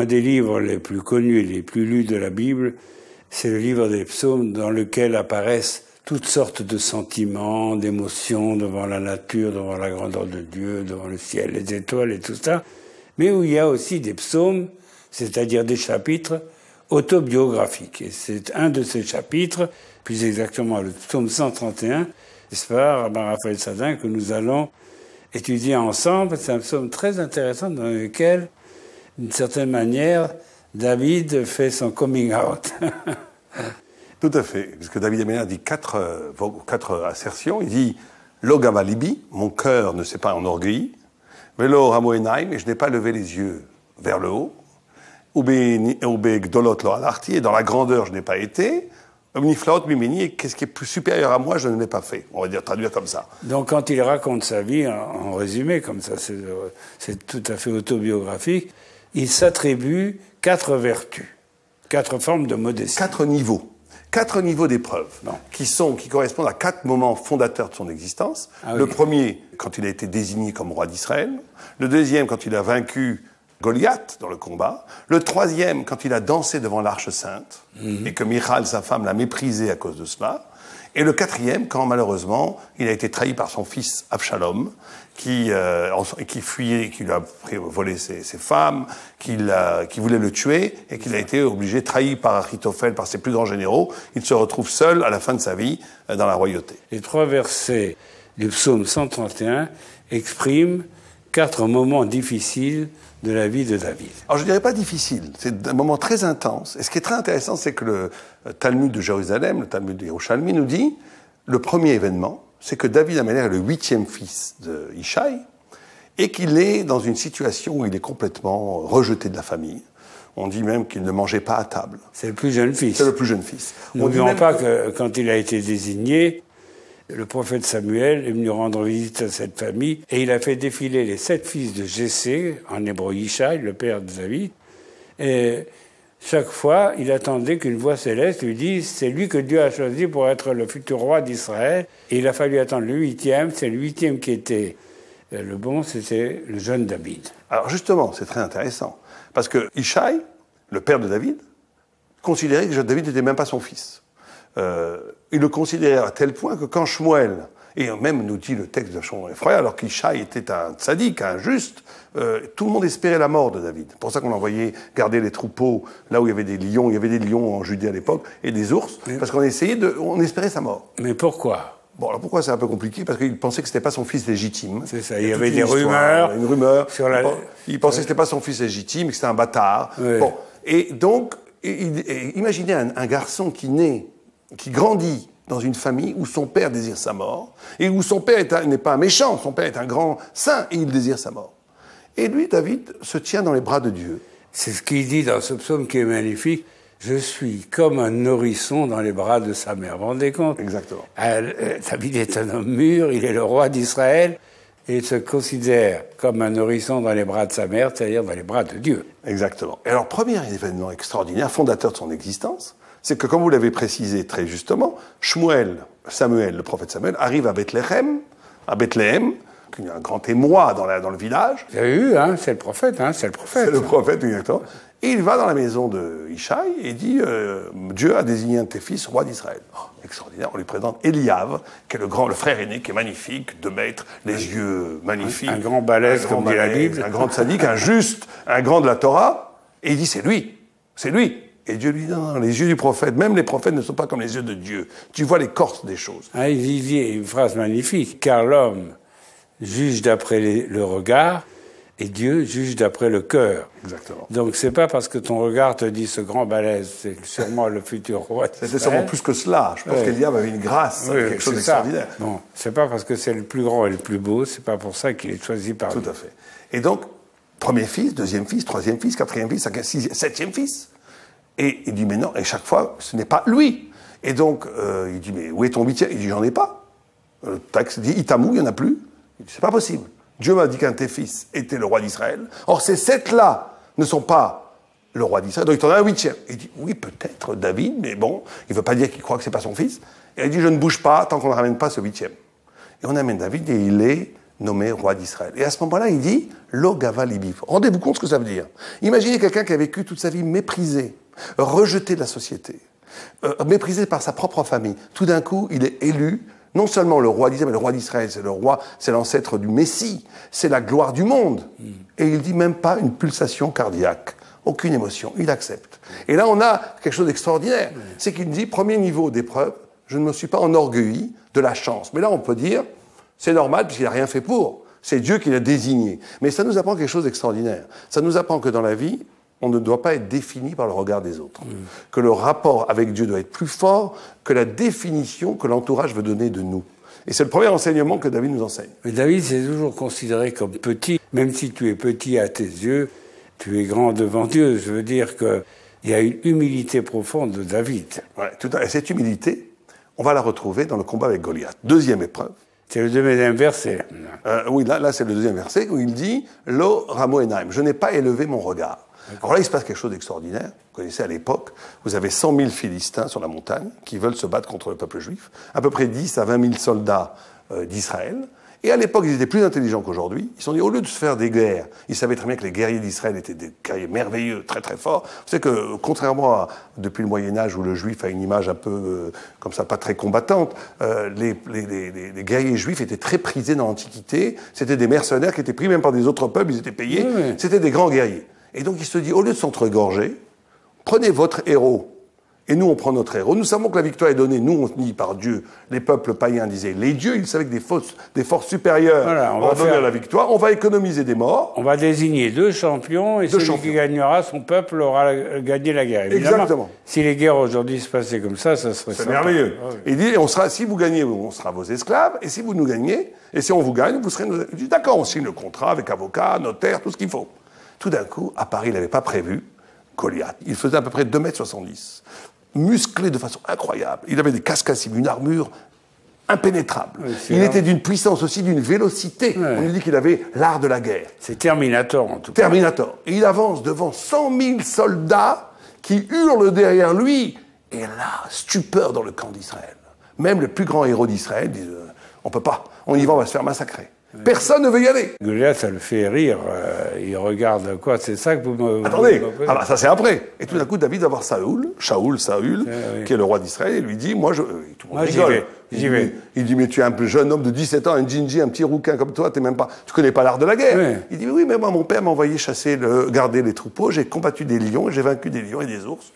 un des livres les plus connus et les plus lus de la Bible, c'est le livre des psaumes dans lequel apparaissent toutes sortes de sentiments, d'émotions devant la nature, devant la grandeur de Dieu, devant le ciel, les étoiles et tout ça, mais où il y a aussi des psaumes, c'est-à-dire des chapitres autobiographiques. Et c'est un de ces chapitres, plus exactement le psaume 131, n'est-ce pas, Rabbin Raphaël Sadin, que nous allons étudier ensemble. C'est un psaume très intéressant dans lequel, d'une certaine manière, David fait son coming out. Tout à fait, parce que David Améler dit quatre assertions. Il dit « Lo gavalibi, mon cœur ne s'est pas enorgueilli. Velo ramoenaim, et je n'ai pas levé les yeux vers le haut. Ube gdolot lo alarti, et dans la grandeur je n'ai pas été. Omniflaot mimini, et qu'est-ce qui est plus supérieur à moi, je ne l'ai pas fait. » On va dire, traduire comme ça. Donc quand il raconte sa vie, en résumé, comme ça, c'est tout à fait autobiographique, il s'attribue 4 vertus, 4 formes de modestie. 4 niveaux. 4 niveaux d'épreuves qui correspondent à 4 moments fondateurs de son existence. Ah, le premier, quand il a été désigné comme roi d'Israël. Le deuxième, quand il a vaincu Goliath dans le combat. Le troisième, quand il a dansé devant l'Arche Sainte et que Michal, sa femme, l'a méprisé à cause de cela. Et le quatrième, quand malheureusement, il a été trahi par son fils Absalom, qui fuyait, qui lui a volé ses femmes, qui voulait le tuer, et qu'il a été obligé, trahi par Achitophel, par ses plus grands généraux. Il se retrouve seul à la fin de sa vie dans la royauté. Les 3 versets du psaume 131 expriment 4 moments difficiles de la vie de David. Alors je ne dirais pas difficile, c'est un moment très intense. Et ce qui est très intéressant, c'est que le Talmud de Jérusalem, le Talmud de Yerushalmi, nous dit, le premier événement, c'est que David Améler est le 8e fils de Ishaï, et qu'il est dans une situation où il est complètement rejeté de la famille. On dit même qu'il ne mangeait pas à table. C'est le plus jeune fils. C'est le plus jeune fils. N'oublions pas que quand il a été désigné, le prophète Samuel est venu rendre visite à cette famille et il a fait défiler les 7 fils de Jessé, en hébreu Ishaï, le père de David. Et chaque fois, il attendait qu'une voix céleste lui dise « c'est lui que Dieu a choisi pour être le futur roi d'Israël ». Et il a fallu attendre le 8e, c'est le 8e qui était le bon, c'était le jeune David. Alors justement, c'est très intéressant, parce que Ishaï, le père de David, considérait que David n'était même pas son fils. Il le considérait à tel point que quand Shmuel, et même nous dit le texte de Shmuel Frère, alors qu'Ishaï était un tzaddik, un juste, tout le monde espérait la mort de David. C'est pour ça qu'on l'envoyait garder les troupeaux là où il y avait des lions. Il y avait des lions en Judée à l'époque, et des ours, parce qu'on on espérait sa mort. Mais pourquoi ? Bon, alors pourquoi c'est un peu compliqué ? Parce qu'il pensait que c'était pas son fils légitime. C'est ça, il y avait des rumeurs. Une rumeur. Sur la... Il pensait que c'était pas son fils légitime, que c'était un bâtard. Oui. Bon. Et donc, imaginez un garçon qui grandit dans une famille où son père désire sa mort, et où son père n'est pas un méchant, son père est un grand saint, et il désire sa mort. Et lui, David, se tient dans les bras de Dieu. C'est ce qu'il dit dans ce psaume qui est magnifique. Je suis comme un nourrisson dans les bras de sa mère. Vous vous rendez compte ? Exactement. David est un homme mûr, il est le roi d'Israël, et il se considère comme un nourrisson dans les bras de sa mère, c'est-à-dire dans les bras de Dieu. Exactement. Et alors, premier événement extraordinaire, fondateur de son existence, c'est que, comme vous l'avez précisé très justement, Samuel, le prophète Samuel, arrive à Bethléem, il y a un grand émoi dans le village. Vous avez vu, hein, c'est le prophète. C'est le prophète, exactement. Et il va dans la maison de Ishaï et dit Dieu a désigné un de tes fils roi d'Israël. Oh, extraordinaire, on lui présente Eliav, qui est le frère aîné, qui est magnifique, 2 mètres, les yeux magnifiques. Un grand balèze, comme dit la Bible. Un grand tzaddik, un juste, un grand de la Torah. Et il dit c'est lui. Et Dieu lui dit non, les yeux du prophète, même les prophètes ne sont pas comme les yeux de Dieu. Tu vois l'écorce des choses. Il dit une phrase magnifique, car l'homme juge d'après le regard, et Dieu juge d'après le cœur. Exactement. Donc c'est pas parce que ton regard te dit ce grand balèze, c'est sûrement le futur roi. C'était sûrement plus que cela. Je pense qu'Eliav avait une grâce, quelque chose d'extraordinaire. Non, c'est pas parce que c'est le plus grand et le plus beau, c'est pas pour ça qu'il est choisi par Tout à fait. Et donc, premier fils, deuxième fils, troisième fils, quatrième fils, cinquième, sixième, septième fils. Et il dit mais non, et chaque fois, ce n'est pas lui. Et donc, il dit mais où est ton 8e ? Il dit j'en ai pas. Le texte dit Itamou, il n'y en a plus. Il dit c'est pas possible. Dieu m'a dit qu'un de tes fils était le roi d'Israël. Or, ces 7-là ne sont pas le roi d'Israël. Donc, il t'en a un 8e. Il dit, oui, peut-être David, mais bon, il ne veut pas dire qu'il croit que ce n'est pas son fils. Et il dit, je ne bouge pas tant qu'on ne ramène pas ce 8e. Et on amène David et il est nommé roi d'Israël. Et à ce moment-là, il dit « Lo gava libi ». Rendez-vous compte ce que ça veut dire. Imaginez quelqu'un qui a vécu toute sa vie méprisé, rejeté de la société, méprisé par sa propre famille. Tout d'un coup, il est élu, non seulement le roi d'Israël, mais le roi d'Israël, c'est le roi, c'est l'ancêtre du Messie, c'est la gloire du monde. Et il dit même pas une pulsation cardiaque, aucune émotion, il accepte. Et là, on a quelque chose d'extraordinaire. C'est qu'il dit, premier niveau d'épreuve, je ne me suis pas enorgueilli de la chance. Mais là, on peut dire, c'est normal puisqu'il n'a rien fait pour. C'est Dieu qui l'a désigné. Mais ça nous apprend quelque chose d'extraordinaire. Ça nous apprend que dans la vie, on ne doit pas être défini par le regard des autres. Que le rapport avec Dieu doit être plus fort que la définition que l'entourage veut donner de nous. Et c'est le premier enseignement que David nous enseigne. Mais David, c'est toujours considéré comme petit. Même si tu es petit à tes yeux, tu es grand devant Dieu. Je veux dire qu'il y a une humilité profonde de David. Ouais, et cette humilité, on va la retrouver dans le combat avec Goliath. Deuxième épreuve. C'est le deuxième verset. Oui, là c'est le deuxième verset où il dit « Lo ramo enaim », je n'ai pas élevé mon regard. Alors là, il se passe quelque chose d'extraordinaire. Vous connaissez à l'époque, vous avez 100 000 Philistins sur la montagne qui veulent se battre contre le peuple juif, à peu près 10 à 20 000 soldats d'Israël. Et à l'époque, ils étaient plus intelligents qu'aujourd'hui. Ils se sont dit, au lieu de se faire des guerres, ils savaient très bien que les guerriers d'Israël étaient des guerriers merveilleux, très très forts. Vous savez que, contrairement à depuis le Moyen-Âge où le juif a une image un peu comme ça, pas très combattante, les guerriers juifs étaient très prisés dans l'Antiquité. C'était des mercenaires qui étaient pris même par des autres peuples, ils étaient payés. Oui. C'était des grands guerriers. Et donc il se dit, au lieu de s'entregorger, prenez votre héros. Et nous, on prend notre héros. Nous savons que la victoire est donnée. Nous, on se dit par Dieu. Les peuples païens disaient, les dieux, ils savaient que des forces supérieures vont donner la victoire. On va économiser des morts. On va désigner 2 champions et celui qui gagnera, son peuple aura gagné la guerre. Évidemment, exactement. Si les guerres aujourd'hui se passaient comme ça serait c'est merveilleux. Ah, oui. Il dit, si vous gagnez, on sera vos esclaves. Et si vous nous gagnez, et si on vous gagne, vous serez nos... Il dit, d'accord, on signe le contrat avec avocat, notaire, tout ce qu'il faut. Tout d'un coup, à Paris, il n'avait pas prévu Goliath. Il faisait à peu près 2,70 m. Musclé de façon incroyable. Il avait des cascassimes, une armure impénétrable. Oui, il était d'une puissance aussi, d'une vélocité. Ouais. On nous dit qu'il avait l'art de la guerre. C'est Terminator, en tout cas. Terminator. Et il avance devant 100 000 soldats qui hurlent derrière lui. Et là, stupeur dans le camp d'Israël. Même le plus grand héros d'Israël dit on peut pas, on y va, on va se faire massacrer. Personne ne veut y aller. Goliath, ça le fait rire. Il regarde quoi? C'est ça que vous me... Attendez, ça c'est après. Et tout d'un coup, David va voir Shaoul, qui est le roi d'Israël, et lui dit, tout le monde rigole. J'y vais. Il dit, mais tu es un jeune homme de 17 ans, un ginji, un petit rouquin comme toi, tu connais pas l'art de la guerre. Oui. Il dit, oui, mais moi, mon père m'a envoyé garder les troupeaux, j'ai combattu des lions, et j'ai vaincu des lions et des ours.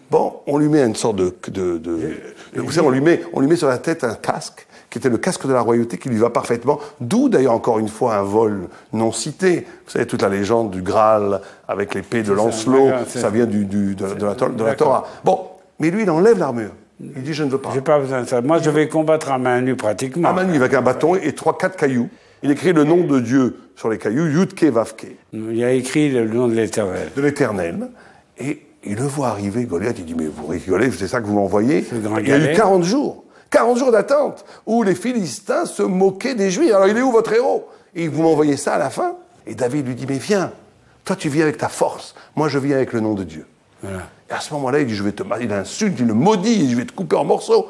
Bon, on lui met une sorte vous savez, on lui met sur la tête un casque, qui était le casque de la royauté, qui lui va parfaitement. D'où, d'ailleurs, encore une fois, un vol non cité. Vous savez, toute la légende du Graal, avec l'épée de Lancelot, ça vient de la Torah. Bon, mais lui, il enlève l'armure. Il dit, je ne veux pas. J'ai pas besoin de ça. Moi, je vais combattre à main nue, pratiquement. À main nue, avec un bâton et 3-4 cailloux. Il écrit le nom de Dieu sur les cailloux, Yudke Vavke. Il a écrit le nom de l'Éternel. De l'Éternel. Et il le voit arriver, Goliath, il dit, mais vous rigolez, c'est ça que vous m'envoyez? Il y a eu 40 jours. 40 jours d'attente, où les Philistins se moquaient des Juifs. Alors, il est où votre héros? Et vous m'envoyez ça à la fin? Et David lui dit, mais viens, toi tu viens avec ta force, moi je viens avec le nom de Dieu. Voilà. Et à ce moment-là, il dit, il insulte, il le maudit, je vais te couper en morceaux.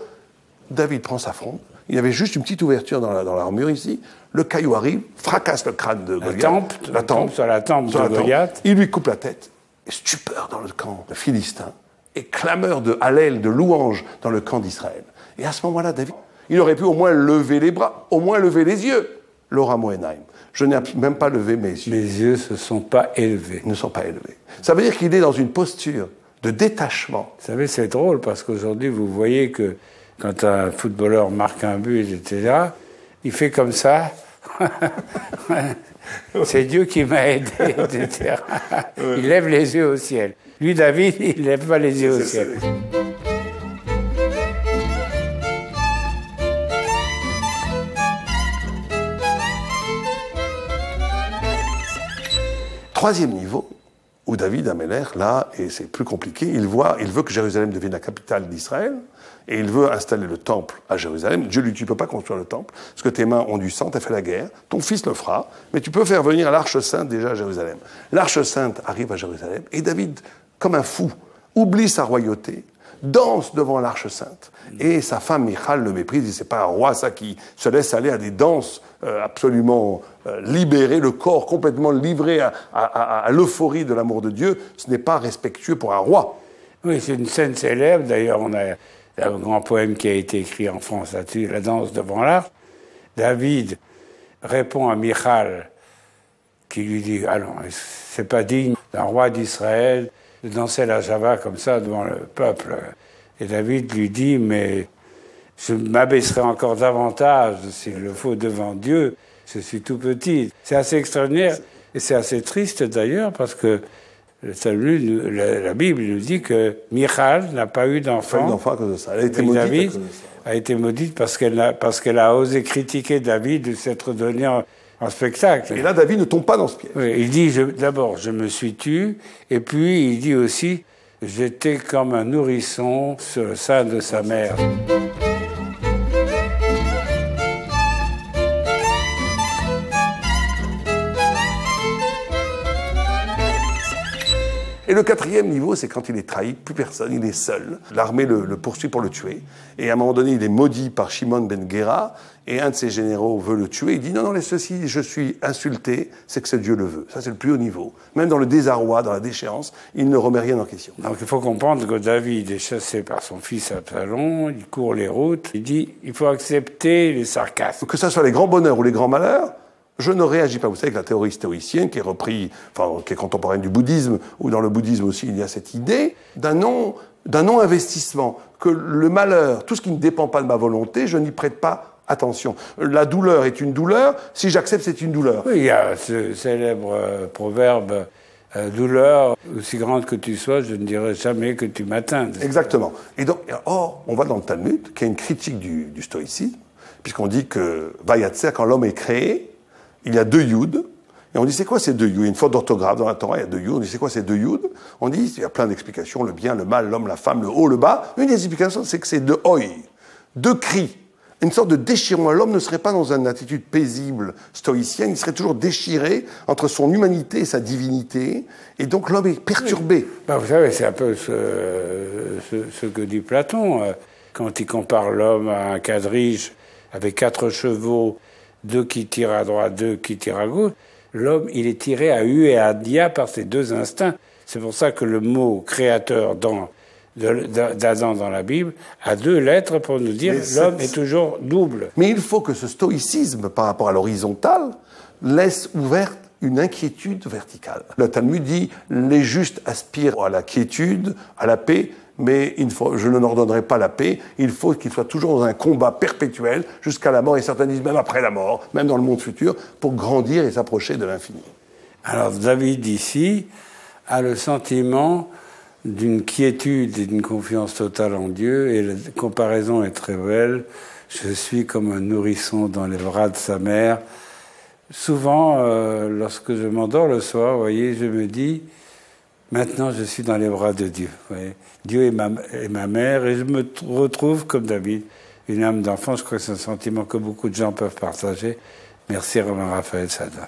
David prend sa fronde, il y avait juste une petite ouverture dans l'armure ici, le caillou arrive, fracasse le crâne de Goliath. La tempe sur la tempe de Goliath. Il lui coupe la tête, et stupeur dans le camp de Philistins, et clameur de hallel, de louange dans le camp d'Israël. Et à ce moment-là, David, il aurait pu au moins lever les bras, au moins lever les yeux. Laura Moenheim. Je n'ai même pas levé mes yeux. Mes yeux ne se sont pas élevés. Ne sont pas élevés. Ça veut dire qu'il est dans une posture de détachement. Vous savez, c'est drôle parce qu'aujourd'hui, vous voyez que quand un footballeur marque un but, etc., il fait comme ça. C'est Dieu qui m'a aidé, etc. Il lève les yeux au ciel. Lui, David, il ne lève pas les yeux au ciel. Troisième niveau, où David Améler, là, et c'est plus compliqué, il veut que Jérusalem devienne la capitale d'Israël, et il veut installer le temple à Jérusalem. Dieu lui dit, tu ne peux pas construire le temple, parce que tes mains ont du sang, tu as fait la guerre, ton fils le fera, mais tu peux faire venir l'Arche Sainte déjà à Jérusalem. L'Arche Sainte arrive à Jérusalem, et David, comme un fou, oublie sa royauté, danse devant l'Arche Sainte. Et sa femme, Michal, le méprise, dit, c'est pas un roi, ça, qui se laisse aller à des danses absolument libérées, le corps complètement livré à l'euphorie de l'amour de Dieu. Ce n'est pas respectueux pour un roi. Oui, c'est une scène célèbre. D'ailleurs, on a un grand poème qui a été écrit en France là-dessus, La danse devant l'Arche. David répond à Michal, qui lui dit « Ah non, c'est pas digne d'un roi d'Israël de danser la java comme ça devant le peuple. » Et David lui dit « Mais je m'abaisserai encore davantage s'il le faut devant Dieu. Je suis tout petit. » C'est assez extraordinaire et c'est assez triste d'ailleurs parce que le Talmud, la Bible nous dit que Michal n'a pas eu d'enfant. Pas eu d'enfant à cause de ça. Elle a été maudite David à cause de ça. A été maudite parce qu'elle a osé critiquer David de s'être donné en spectacle. Et là, David ne tombe pas dans ce piège. Oui, il dit d'abord, je me suis tu, et puis il dit aussi, j'étais comme un nourrisson sur le sein de sa mère. Et le quatrième niveau, c'est quand il est trahi, plus personne, il est seul. L'armée le poursuit pour le tuer. Et à un moment donné, il est maudit par Shimon ben Gera, et un de ses généraux veut le tuer. Il dit, non, laisse ceci, je suis insulté, c'est que ce Dieu le veut. Ça, c'est le plus haut niveau. Même dans le désarroi, dans la déchéance, il ne remet rien en question. Donc il faut comprendre que David est chassé par son fils Absalom, il court les routes, il dit, il faut accepter les sarcasmes. Que ce soit les grands bonheurs ou les grands malheurs, je ne réagis pas. Vous savez que la théorie stoïcienne, qui est reprise, enfin, qui est contemporaine du bouddhisme, ou dans le bouddhisme aussi, il y a cette idée d'un non-investissement, que le malheur, tout ce qui ne dépend pas de ma volonté, je n'y prête pas attention. La douleur est une douleur, si j'accepte, c'est une douleur. Oui, il y a ce célèbre proverbe, douleur, aussi grande que tu sois, je ne dirai jamais que tu m'atteins. Exactement. Et donc, or, on va dans le Talmud, qui est une critique du stoïcisme, puisqu'on dit que Vayatser, quand l'homme est créé, il y a deux Yud, et on dit c'est quoi ces deux Yud? Il y a une faute d'orthographe dans la Torah, il y a deux Yud, on dit c'est quoi ces deux Yud? On dit, il y a plein d'explications, le bien, le mal, l'homme, la femme, le haut, le bas. Une des explications, c'est que c'est deux Oi, deux cris, une sorte de déchirement. L'homme ne serait pas dans une attitude paisible entre son humanité et sa divinité, et donc l'homme est perturbé. Oui. Ben, vous savez, c'est un peu ce que dit Platon, quand il compare l'homme à un quadrige avec 4 chevaux, 2 qui tirent à droite, 2 qui tirent à gauche. L'homme, il est tiré à hu et à dia par ses deux instincts. C'est pour ça que le mot créateur d'Adam dans la Bible a 2 lettres pour nous dire l'homme est toujours double. Mais il faut que ce stoïcisme par rapport à l'horizontale laisse ouverte une inquiétude verticale. Le Talmud dit les justes aspirent à la quiétude, à la paix, mais je ne leur donnerai pas la paix, il faut qu'ils soient toujours dans un combat perpétuel jusqu'à la mort, et certains disent même après la mort, même dans le monde futur, pour grandir et s'approcher de l'infini. Alors David ici a le sentiment d'une quiétude et d'une confiance totale en Dieu, et la comparaison est très belle. Je suis comme un nourrisson dans les bras de sa mère. Souvent, lorsque je m'endors le soir, vous voyez, je me dis, maintenant je suis dans les bras de Dieu. Vous voyez. Dieu est ma mère, et je me retrouve comme David, une âme d'enfant. Je crois que c'est un sentiment que beaucoup de gens peuvent partager. Merci Romain Raphaël Sada.